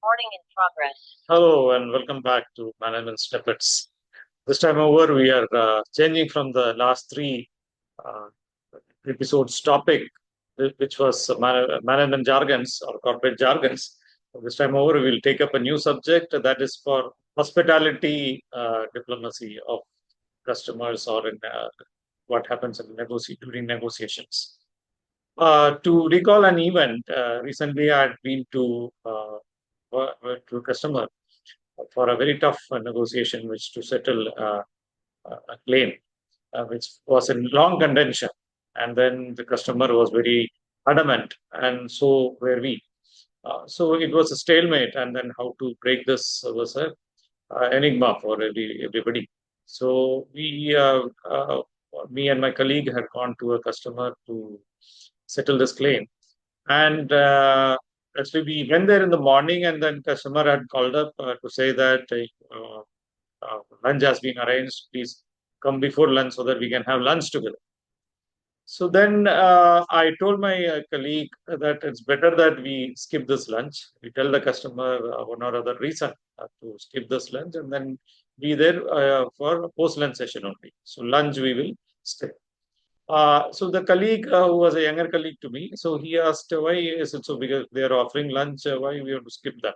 Recording in progress. Hello and welcome back to Management Snippets. This time over, we are changing from the last three uh, episodes topic, which was management jargons or corporate jargons. This time over, we will take up a new subject that is for hospitality diplomacy of customers or in what happens in during negotiations. To recall an event, recently I had been to a customer for a very tough negotiation, which to settle a claim, which was in long contention. And then the customer was very adamant, and so were we. So it was a stalemate, and then how to break this was a enigma for everybody. So me and my colleague had gone to a customer to settle this claim. And actually, we went there in the morning, and then customer had called up to say that lunch has been arranged. Please come before lunch so that we can have lunch together. So then I told my colleague that it's better that we skip this lunch. We tell the customer one or other reason to skip this lunch, and then be there for post lunch session only. So lunch we will skip. So the colleague who was a younger colleague to me, so he asked, why is it so? Because they are offering lunch, why we have to skip that?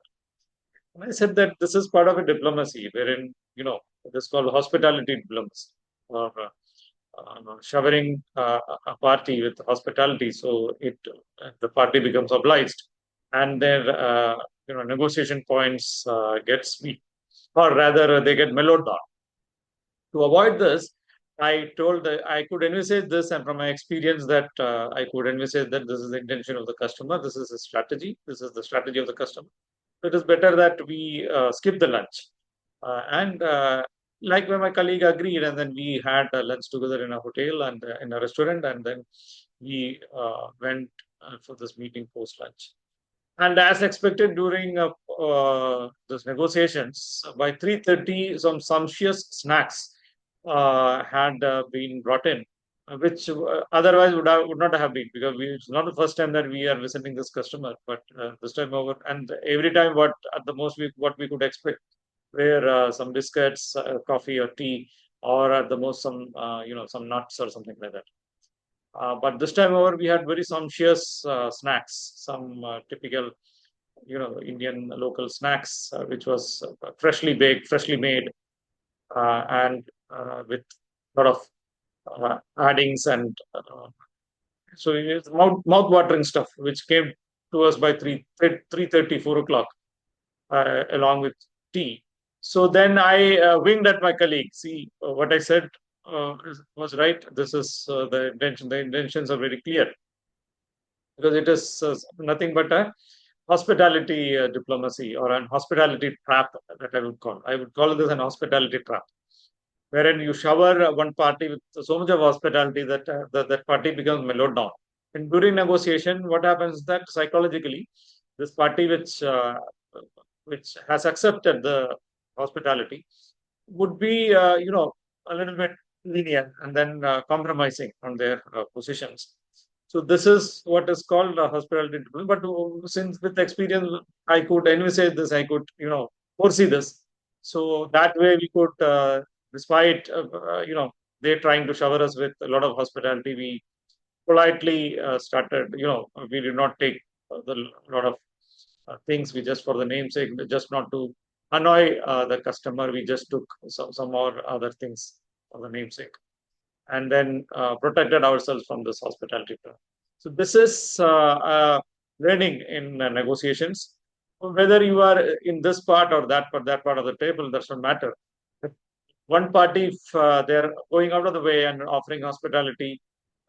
And I said that this is part of a diplomacy wherein, it is called hospitality diplomacy, or showering a party with hospitality. So the party becomes obliged, and their negotiation points get sweet, or rather they get mellowed down. To avoid this, I told I could envisage this, and from my experience, that I could envisage that this is the intention of the customer. This is a strategy. This is the strategy of the customer. It is better that we skip the lunch. And like when my colleague agreed, and then we had lunch together in a hotel and in a restaurant, and then we went for this meeting post lunch. And as expected during these negotiations, by 3:30, some sumptuous snacks had been brought in, which otherwise would not have been, because it's not the first time that we are visiting this customer, but this time over, and every time what at the most what we could expect were some biscuits, coffee or tea, or at the most some nuts or something like that. But this time over, we had very sumptuous snacks, some typical, Indian local snacks, which was freshly baked, freshly made, and with a lot of addings, and so it's mouth-watering stuff, which came to us by 3:30, 4 o'clock, along with tea. So then I winged at my colleague. See, what I said was right. This is the intention. The intentions are very clear, because it is nothing but a hospitality diplomacy, or an hospitality trap, that I would call. I would call this an hospitality trap, wherein you shower one party with so much of hospitality that that party becomes mellowed down. And during negotiation, what happens is that psychologically, this party which has accepted the hospitality would be, a little bit lenient, and then compromising on their positions. So this is what is called hospitality diplomacy. But since with experience, I could envisage this, I could, foresee this. So that way we could, despite, they're trying to shower us with a lot of hospitality, we politely started, we did not take the lot of things. We just, for the namesake, just not to annoy the customer, we just took some more other things for the namesake, and then protected ourselves from this hospitality trap. So this is learning in negotiations. Whether you are in this part or that part of the table, does not matter. If one party, if they're going out of the way and offering hospitality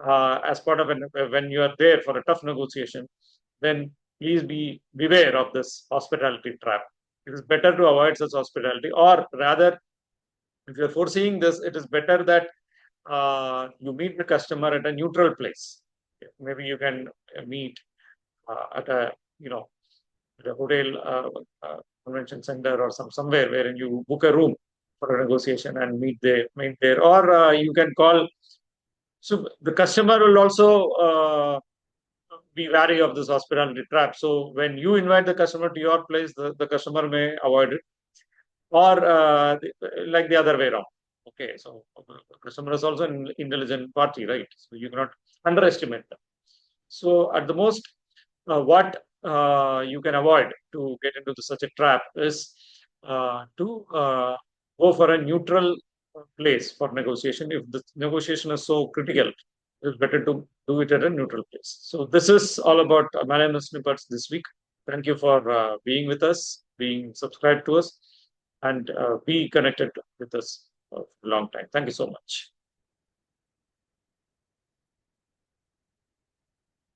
as part of when you are there for a tough negotiation, then please beware of this hospitality trap. It is better to avoid such hospitality, or rather, if you're foreseeing this, it is better that you meet the customer at a neutral place. Maybe you can meet at a, at a hotel, convention center, or somewhere wherein you book a room for a negotiation and meet there, or you can call. So the customer will also be wary of this hospitality trap. So when you invite the customer to your place, the customer may avoid it, or like the other way around. Okay, so customer is also an intelligent party, right? So you cannot underestimate them. So at the most, what you can avoid to get into such a trap is to go for a neutral place for negotiation. If the negotiation is so critical, it's better to do it at a neutral place. So this is all about Malayalam Snippets this week. Thank you for being with us, being subscribed to us, and be connected with us for a long time. Thank you so much.